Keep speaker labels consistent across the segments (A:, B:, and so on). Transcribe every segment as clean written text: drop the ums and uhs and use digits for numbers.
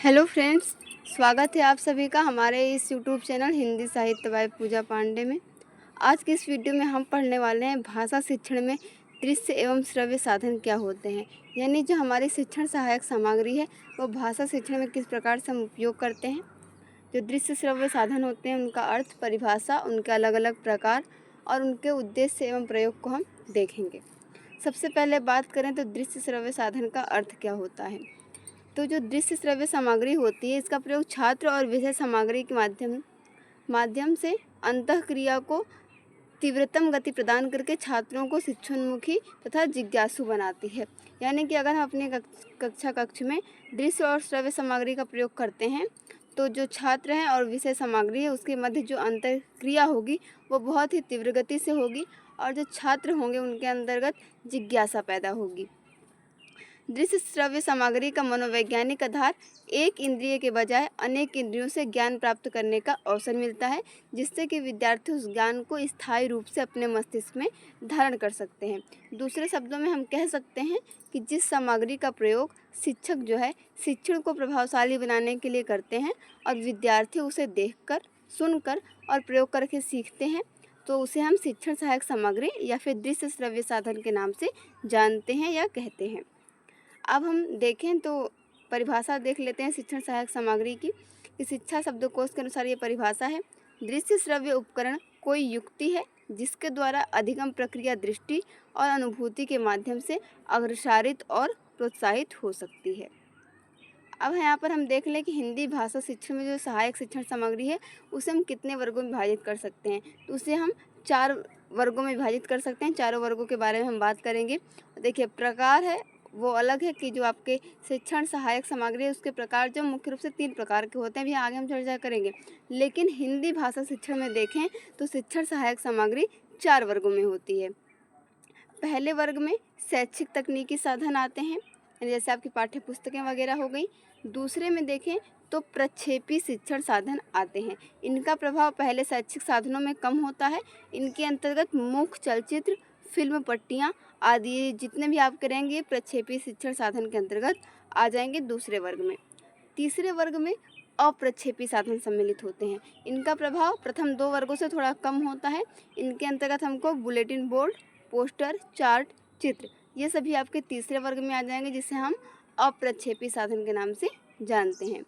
A: Hello friends, स्वागत है आप सभी का हमारे इस यूट्यूब चैनल हिंदी साहित्य बाय पूजा पांडे में। आज की इस वीडियो में हम पढ़ने वाले हैं भाषा शिक्षण में दृश्य एवं श्रव्य साधन क्या होते हैं। यानी जो हमारी शिक्षण सहायक सामग्री है वो भाषा शिक्षण में किस प्रकार से हम उपयोग करते हैं। जो दृश्य श्रव्य साधन होते हैं उनका अर्थ, परिभाषा, उनके अलग अलग प्रकार और उनके उद्देश्य एवं प्रयोग को हम देखेंगे। सबसे पहले बात करें तो दृश्य श्रव्य साधन का अर्थ क्या होता है। तो जो दृश्य श्रव्य सामग्री होती है इसका प्रयोग छात्र और विषय सामग्री के माध्यम से अंतःक्रिया को तीव्रतम गति प्रदान करके छात्रों को शिक्षोन्मुखी तथा जिज्ञासु बनाती है। यानी कि अगर हम अपने कक्ष में दृश्य और श्रव्य सामग्री का प्रयोग करते हैं तो जो छात्र हैं और विषय सामग्री है उसके मध्य जो अंतःक्रिया होगी वो बहुत ही तीव्र गति से होगी और जो छात्र होंगे उनके अंतर्गत जिज्ञासा पैदा होगी। दृश्य श्रव्य सामग्री का मनोवैज्ञानिक आधार एक इंद्रिय के बजाय अनेक इंद्रियों से ज्ञान प्राप्त करने का अवसर मिलता है, जिससे कि विद्यार्थी उस ज्ञान को स्थायी रूप से अपने मस्तिष्क में धारण कर सकते हैं। दूसरे शब्दों में हम कह सकते हैं कि जिस सामग्री का प्रयोग शिक्षक जो है शिक्षण को प्रभावशाली बनाने के लिए करते हैं और विद्यार्थी उसे देखकर, सुनकर और प्रयोग करके सीखते हैं तो उसे हम शिक्षण सहायक सामग्री या फिर दृश्य श्रव्य साधन के नाम से जानते हैं या कहते हैं। अब हम देखें तो परिभाषा देख लेते हैं शिक्षण सहायक सामग्री की। कि शिक्षा शब्दकोश के अनुसार ये परिभाषा है, दृश्य श्रव्य उपकरण कोई युक्ति है जिसके द्वारा अधिगम प्रक्रिया दृष्टि और अनुभूति के माध्यम से अग्रसारित और प्रोत्साहित हो सकती है। अब यहाँ पर हम देख लें कि हिंदी भाषा शिक्षण में जो सहायक शिक्षण सामग्री है उसे हम कितने वर्गों में विभाजित कर सकते हैं। तो उसे हम 4 वर्गों में विभाजित कर सकते हैं। चारों वर्गों के बारे में हम बात करेंगे। देखिए, प्रकार है वो अलग है कि जो आपके शिक्षण सहायक सामग्री है उसके प्रकार जो मुख्य रूप से 3 प्रकार के होते हैं, भी आगे हम चर्चा करेंगे। लेकिन हिंदी भाषा शिक्षण में देखें तो शिक्षण सहायक सामग्री 4 वर्गों में होती है। पहले वर्ग में शैक्षिक तकनीकी साधन आते हैं, जैसे आपकी पाठ्य पुस्तकें वगैरह हो गई। दूसरे में देखें तो प्रक्षेपी शिक्षण साधन आते हैं। इनका प्रभाव पहले शैक्षिक साधनों में कम होता है। इनके अंतर्गत मुख्य चलचित्र, फिल्म पट्टियाँ आदि जितने भी आप करेंगे प्रक्षेपी शिक्षण साधन के अंतर्गत आ जाएंगे दूसरे वर्ग में। तीसरे वर्ग में अप्रक्षेपी साधन सम्मिलित होते हैं। इनका प्रभाव प्रथम 2 वर्गों से थोड़ा कम होता है। इनके अंतर्गत हमको बुलेटिन बोर्ड, पोस्टर, चार्ट, चित्र ये सभी आपके तीसरे वर्ग में आ जाएंगे, जिसे हम अप्रक्षेपी साधन के नाम से जानते हैं।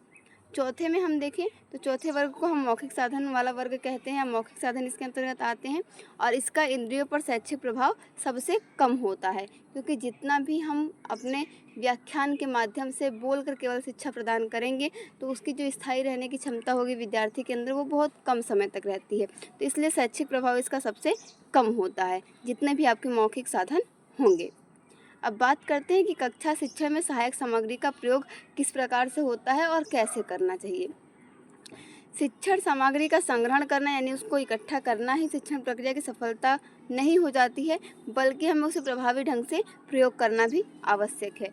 A: चौथे में हम देखें तो चौथे वर्ग को हम मौखिक साधन वाला वर्ग कहते हैं। मौखिक साधन इसके अंतर्गत आते हैं और इसका इंद्रियों पर शैक्षिक प्रभाव सबसे कम होता है, क्योंकि जितना भी हम अपने व्याख्यान के माध्यम से बोलकर केवल शिक्षा प्रदान करेंगे तो उसकी जो स्थायी रहने की क्षमता होगी विद्यार्थी के अंदर वो बहुत कम समय तक रहती है। तो इसलिए शैक्षिक प्रभाव इसका सबसे कम होता है जितने भी आपके मौखिक साधन होंगे। अब बात करते हैं कि कक्षा शिक्षा में सहायक सामग्री का प्रयोग किस प्रकार से होता है और कैसे करना चाहिए। शिक्षण सामग्री का संग्रहण करना यानी उसको इकट्ठा करना ही शिक्षण प्रक्रिया की सफलता नहीं हो जाती है, बल्कि हमें उसे प्रभावी ढंग से प्रयोग करना भी आवश्यक है।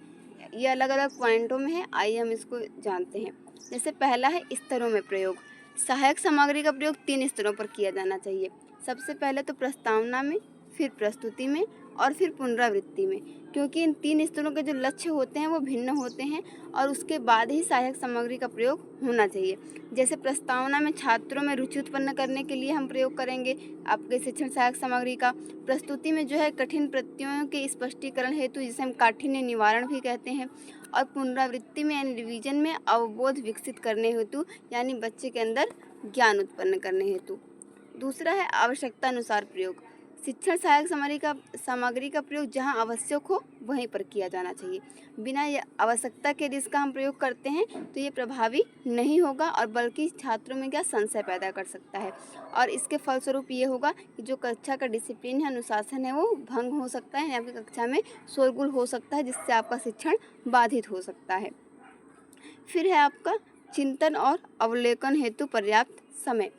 A: ये अलग अलग पॉइंटों में है, आइए हम इसको जानते हैं। जैसे पहला है स्तरों में प्रयोग। सहायक सामग्री का प्रयोग 3 स्तरों पर किया जाना चाहिए। सबसे पहले तो प्रस्तावना में, फिर प्रस्तुति में और फिर पुनरावृत्ति में, क्योंकि इन 3 स्तरों के जो लक्ष्य होते हैं वो भिन्न होते हैं और उसके बाद ही सहायक सामग्री का प्रयोग होना चाहिए। जैसे प्रस्तावना में छात्रों में रुचि उत्पन्न करने के लिए हम प्रयोग करेंगे आपके शिक्षण सहायक सामग्री का। प्रस्तुति में जो है कठिन प्रत्ययों के स्पष्टीकरण हेतु, जिसे हम काठिन्य निवारण भी कहते हैं। और पुनरावृत्ति में यानी रिवीजन में अवबोध विकसित करने हेतु, यानी बच्चे के अंदर ज्ञान उत्पन्न करने हेतु। दूसरा है आवश्यकता अनुसार प्रयोग। शिक्षण सहायक सामग्री का प्रयोग जहां आवश्यक हो वहीं पर किया जाना चाहिए। बिना आवश्यकता के यदि इसका हम प्रयोग करते हैं तो ये प्रभावी नहीं होगा और बल्कि छात्रों में क्या संशय पैदा कर सकता है। और इसके फलस्वरूप ये होगा कि जो कक्षा का डिसिप्लिन है, अनुशासन है, वो भंग हो सकता है। आपकी कक्षा में शोरगुल हो सकता है जिससे आपका शिक्षण बाधित हो सकता है। फिर है आपका चिंतन और अवलोकन हेतु पर्याप्त समय।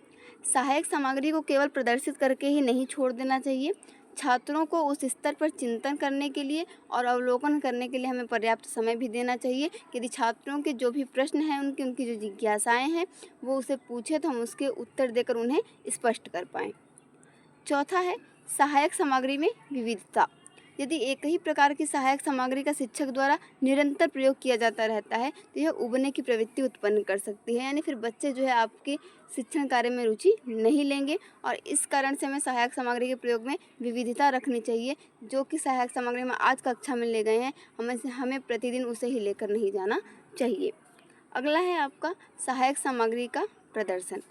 A: सहायक सामग्री को केवल प्रदर्शित करके ही नहीं छोड़ देना चाहिए। छात्रों को उस स्तर पर चिंतन करने के लिए और अवलोकन करने के लिए हमें पर्याप्त समय भी देना चाहिए। यदि छात्रों के जो भी प्रश्न हैं उनकी जो जिज्ञासाएं हैं वो उसे पूछे तो हम उसके उत्तर देकर उन्हें स्पष्ट कर पाएँ। चौथा है सहायक सामग्री में विविधता। यदि एक ही प्रकार की सहायक सामग्री का शिक्षक द्वारा निरंतर प्रयोग किया जाता रहता है तो यह उबने की प्रवृत्ति उत्पन्न कर सकती है, यानी फिर बच्चे जो है आपके शिक्षण कार्य में रुचि नहीं लेंगे। और इस कारण से हमें सहायक सामग्री के प्रयोग में विविधता रखनी चाहिए। जो कि सहायक सामग्री में आज कक्षा में ले गए हैं हमें प्रतिदिन उसे ही लेकर नहीं जाना चाहिए। अगला है आपका सहायक सामग्री का प्रदर्शन।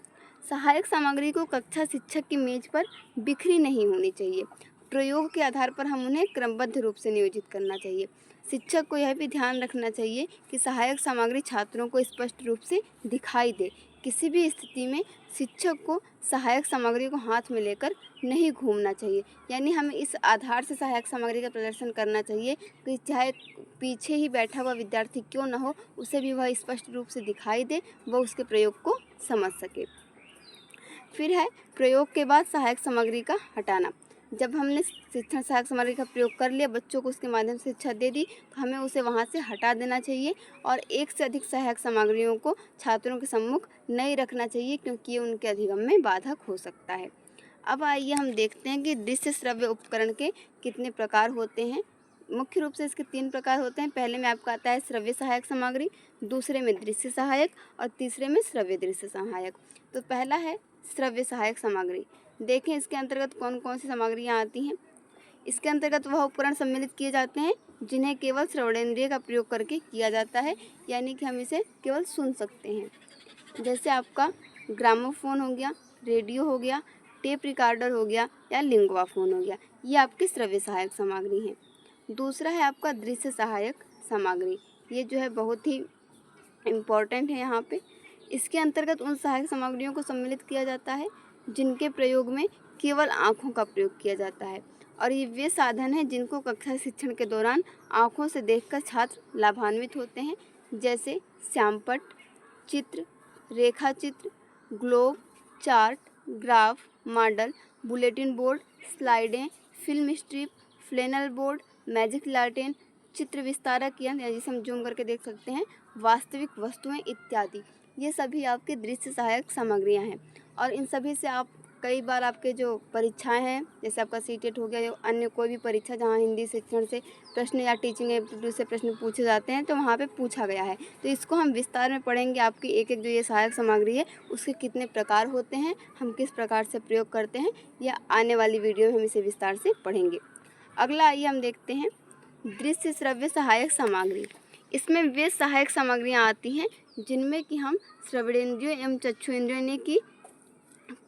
A: सहायक सामग्री को कक्षा शिक्षक की मेज पर बिखरी नहीं होनी चाहिए। प्रयोग के आधार पर हम उन्हें क्रमबद्ध रूप से नियोजित करना चाहिए। शिक्षक को यह भी ध्यान रखना चाहिए कि सहायक सामग्री छात्रों को स्पष्ट रूप से दिखाई दे। किसी भी स्थिति में शिक्षक को सहायक सामग्री को हाथ में लेकर नहीं घूमना चाहिए, यानी हमें इस आधार से सहायक सामग्री का प्रदर्शन करना चाहिए कि चाहे पीछे ही बैठा हुआ विद्यार्थी क्यों न हो, उसे भी वह स्पष्ट रूप से दिखाई दे, वह उसके प्रयोग को समझ सके। फिर है प्रयोग के बाद सहायक सामग्री का हटाना। जब हमने शिक्षण सहायक सामग्री का प्रयोग कर लिया, बच्चों को उसके माध्यम से शिक्षा दे दी, तो हमें उसे वहाँ से हटा देना चाहिए और एक से अधिक सहायक सामग्रियों को छात्रों के सम्मुख नहीं रखना चाहिए, क्योंकि ये उनके अधिगम में बाधक हो सकता है। अब आइए हम देखते हैं कि दृश्य श्रव्य उपकरण के कितने प्रकार होते हैं। मुख्य रूप से इसके 3 प्रकार होते हैं। पहले में आपका आता है श्रव्य सहायक सामग्री, दूसरे में दृश्य सहायक और तीसरे में श्रव्य दृश्य सहायक। तो पहला है श्रव्य सहायक सामग्री। देखें इसके अंतर्गत कौन कौन सी सामग्रियाँ आती हैं। इसके अंतर्गत वह उपकरण सम्मिलित किए जाते हैं जिन्हें केवल श्रवणेंद्रिय का प्रयोग करके किया जाता है, यानी कि हम इसे केवल सुन सकते हैं। जैसे आपका ग्रामोफोन हो गया, रेडियो हो गया, टेप रिकॉर्डर हो गया या लिंगुआ फोन हो गया, ये आपकी श्रव्य सहायक सामग्री हैं। दूसरा है आपका दृश्य सहायक सामग्री। ये जो है बहुत ही इम्पॉर्टेंट है यहाँ पे। इसके अंतर्गत उन सहायक सामग्रियों को सम्मिलित किया जाता है जिनके प्रयोग में केवल आँखों का प्रयोग किया जाता है, और ये वे साधन हैं जिनको कक्षा शिक्षण के दौरान आँखों से देखकर छात्र लाभान्वित होते हैं। जैसे श्यामपट्ट, चित्र, रेखा चित्र, globe, chart, graph, model, bulletin board, स्लाइडें, film strip, flannel board, magic लालटेन, चित्र विस्तारक यंत्र जिसे हम जूम करके देख सकते हैं, वास्तविक वस्तुएं इत्यादि, ये सभी आपके दृश्य सहायक सामग्रियां हैं। और इन सभी से आप कई बार आपके जो परीक्षाएं हैं, जैसे आपका सीटेट हो गया या अन्य कोई भी परीक्षा जहां हिंदी शिक्षण से प्रश्न या टीचिंग एप्टीट्यूड से प्रश्न पूछे जाते हैं, तो वहाँ पे पूछा गया है। तो इसको हम विस्तार में पढ़ेंगे। आपकी एक एक जो ये सहायक सामग्री है उसके कितने प्रकार होते हैं, हम किस प्रकार से प्रयोग करते हैं, या आने वाली वीडियो में हम इसे विस्तार से पढ़ेंगे। अगला आइए हम देखते हैं दृश्य श्रव्य सहायक सामग्री। इसमें वे सहायक सामग्रियाँ आती हैं जिनमें कि हम श्रवणेंद्रियों एवं चक्षु इंद्रियों यानी कि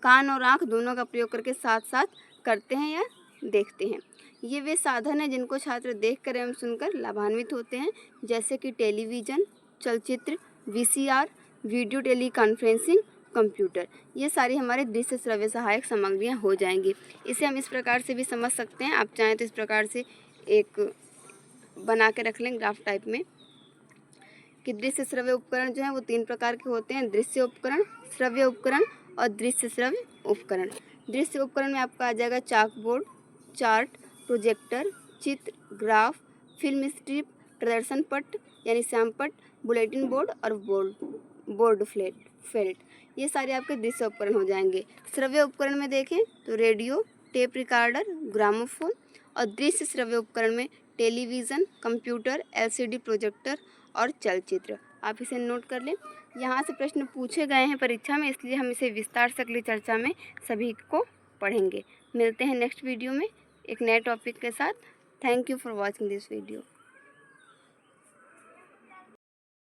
A: कान और आँख दोनों का प्रयोग करके साथ साथ करते हैं या देखते हैं। ये वे साधन हैं जिनको छात्र देखकर एवं सुनकर लाभान्वित होते हैं, जैसे कि टेलीविज़न, चलचित्र, VCR, वीडियो टेलीकॉन्फ्रेंसिंग, कंप्यूटर। ये सारी हमारे दृश्य श्रव्य सहायक सामग्रियाँ हो जाएंगी। इसे हम इस प्रकार से भी समझ सकते हैं, आप चाहें तो इस प्रकार से एक बना के रख लें ग्राफ टाइप में, कि दृश्य श्रव्य उपकरण जो है वो 3 प्रकार के होते हैं: दृश्य उपकरण, श्रव्य उपकरण और दृश्य श्रव्य उपकरण। दृश्य उपकरण में आपका आ जाएगा चाक बोर्ड, चार्ट, प्रोजेक्टर, चित्र, ग्राफ, फिल्म स्ट्रिप, प्रदर्शन पट यानी श्यामपट्ट, बुलेटिन बोर्ड और बोर्ड फेल्ट। ये सारे आपके दृश्य उपकरण हो जाएंगे। श्रव्य उपकरण में देखें तो रेडियो, टेप रिकॉर्डर, ग्रामोफोन, और दृश्य श्रव्य उपकरण में टेलीविज़न, कंप्यूटर, LCD प्रोजेक्टर और चलचित्र। आप इसे नोट कर लें। यहाँ से प्रश्न पूछे गए हैं परीक्षा में, इसलिए हम इसे विस्तार से अगली चर्चा में सभी को पढ़ेंगे। मिलते हैं नेक्स्ट वीडियो में एक नए टॉपिक के साथ। Thank you for watching this video.